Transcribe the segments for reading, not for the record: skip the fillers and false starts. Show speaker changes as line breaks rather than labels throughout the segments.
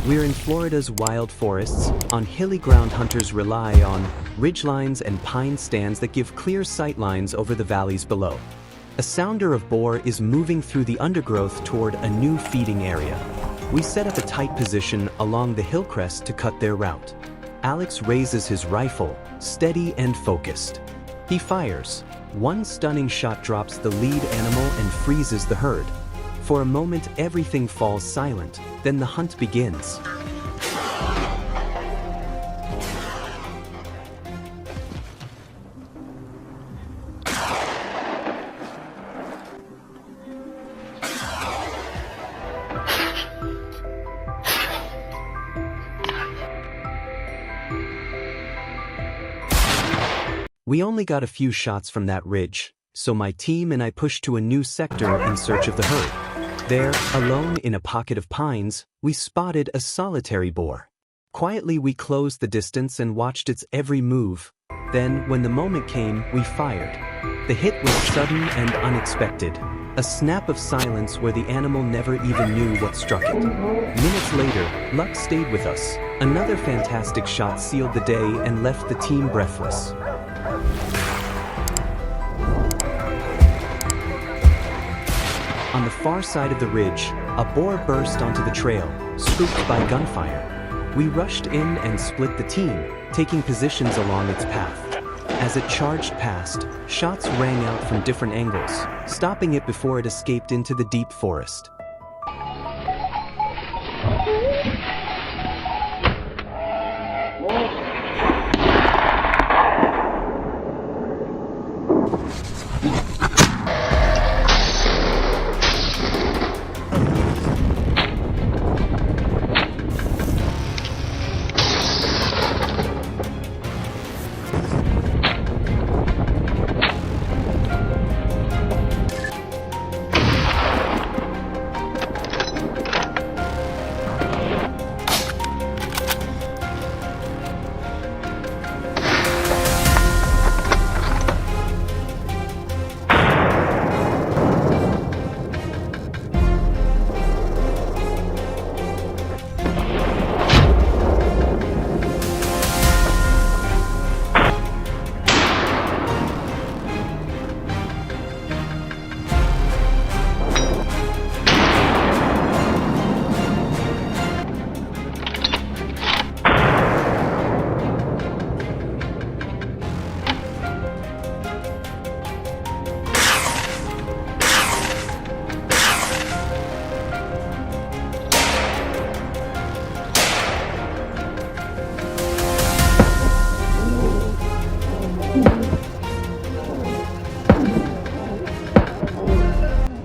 We're in Florida's wild forests. On hilly ground, hunters rely on ridgelines and pine stands that give clear sightlines over the valleys below. A sounder of boar is moving through the undergrowth toward a new feeding area. We set up a tight position along the hill crest to cut their route. Alex raises his rifle, steady and focused. He fires. One stunning shot drops the lead animal and freezes the herd. For a moment, everything falls silent. Then the hunt begins. We only got a few shots from that ridge, so my team and I pushed to a new sector in search of the herd. There, alone in a pocket of pines, we spotted a solitary boar. Quietly we closed the distance and watched its every move. Then, when the moment came, we fired. The hit was sudden and unexpected. A snap of silence where the animal never even knew what struck it. Minutes later, luck stayed with us. Another fantastic shot sealed the day and left the team breathless. On the far side of the ridge, a boar burst onto the trail, spooked by gunfire. We rushed in and split the team, taking positions along its path. As it charged past, shots rang out from different angles, stopping it before it escaped into the deep forest.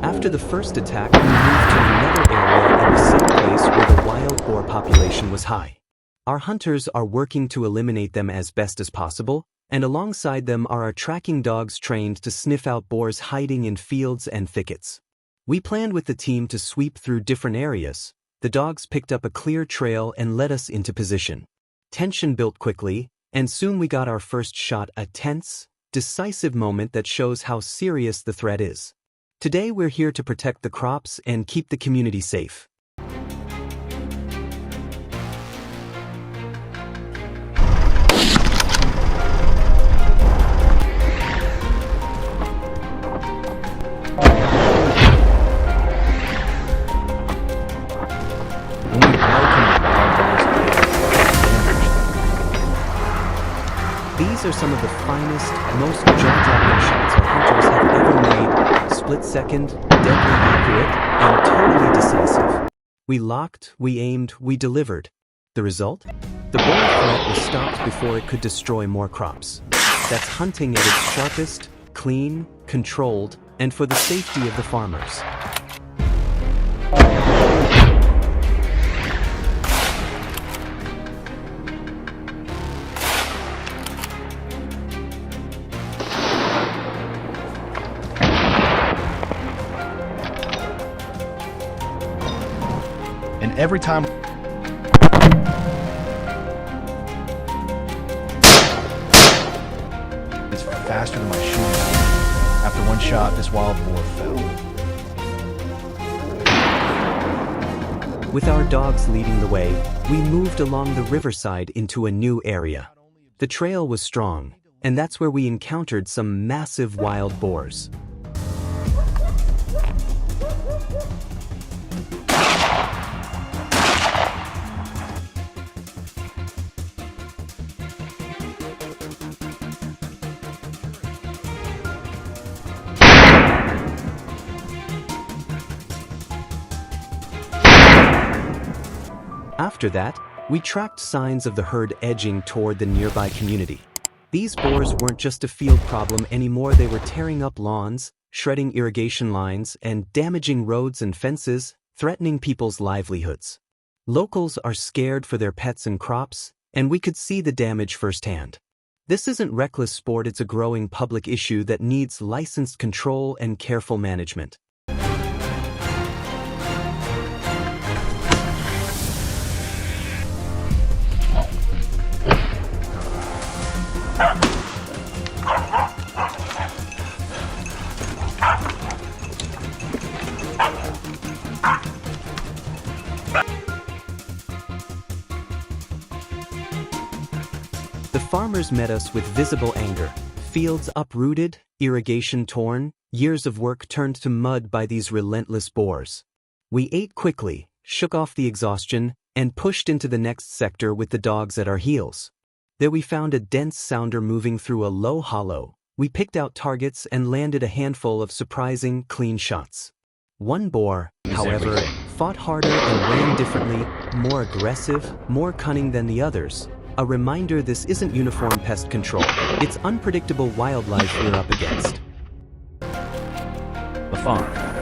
After the first attack, we moved to another area in the same place where the wild boar population was high. Our hunters are working to eliminate them as best as possible, and alongside them are our tracking dogs trained to sniff out boars hiding in fields and thickets. We planned with the team to sweep through different areas. The dogs picked up a clear trail and led us into position. Tension built quickly, and soon we got our first shot, a tense, decisive moment that shows how serious the threat is. Today we're here to protect the crops and keep the community safe. These are some of the finest, most jaw-dropping shots our hunters have ever made. Split-second, deadly accurate, and totally decisive. We locked, we aimed, we delivered. The result? The boar threat was stopped before it could destroy more crops. That's hunting at its sharpest, clean, controlled, and for the safety of the farmers.
And every time it's faster than my shooting. After one shot, this wild boar fell.
With our dogs leading the way, we moved along the riverside into a new area. The trail was strong, and that's where we encountered some massive wild boars. After that, we tracked signs of the herd edging toward the nearby community. These boars weren't just a field problem anymore, they were tearing up lawns, shredding irrigation lines, and damaging roads and fences, threatening people's livelihoods. Locals are scared for their pets and crops, and we could see the damage firsthand. This isn't reckless sport, it's a growing public issue that needs licensed control and careful management. The farmers met us with visible anger. Fields uprooted, irrigation torn, years of work turned to mud by these relentless boars. We ate quickly, shook off the exhaustion, and pushed into the next sector with the dogs at our heels. There we found a dense sounder moving through a low hollow. We picked out targets and landed a handful of surprising, clean shots. One boar, however, fought harder and ran differently, more aggressive, more cunning than the others. A reminder, this isn't uniform pest control. It's unpredictable wildlife we're up against.
The farm.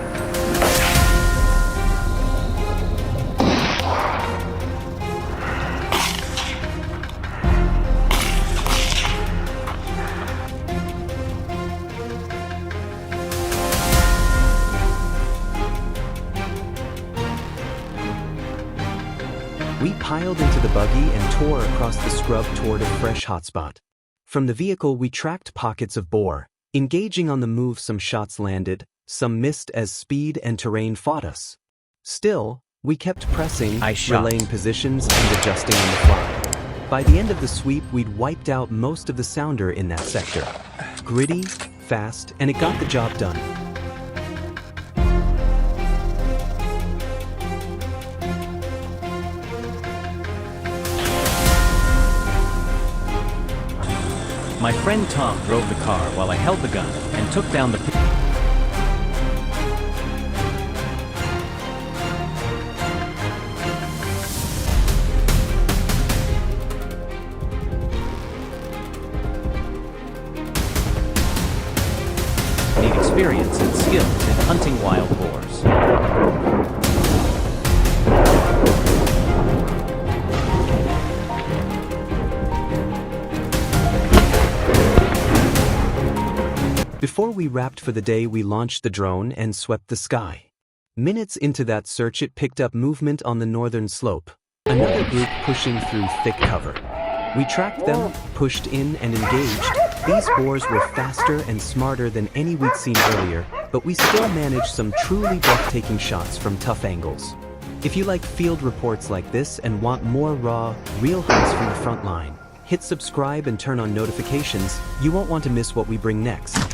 We piled into the buggy and tore across the scrub toward a fresh hotspot. From the vehicle we tracked pockets of boar. Engaging on the move, some shots landed, some missed as speed and terrain fought us. Still, we kept pressing, relaying positions and adjusting on the fly. By the end of the sweep, we'd wiped out most of the sounder in that sector. Gritty, fast, and it got the job done.
My friend Tom drove the car while I held the gun and took down the... Need experience and skill in hunting wild boars.
Before we wrapped for the day, we launched the drone and swept the sky. Minutes into that search, it picked up movement on the northern slope. Another group pushing through thick cover. We tracked them, pushed in, and engaged. These boars were faster and smarter than any we'd seen earlier, but we still managed some truly breathtaking shots from tough angles. If you like field reports like this and want more raw, real hunts from the front line, hit subscribe and turn on notifications. You won't want to miss what we bring next.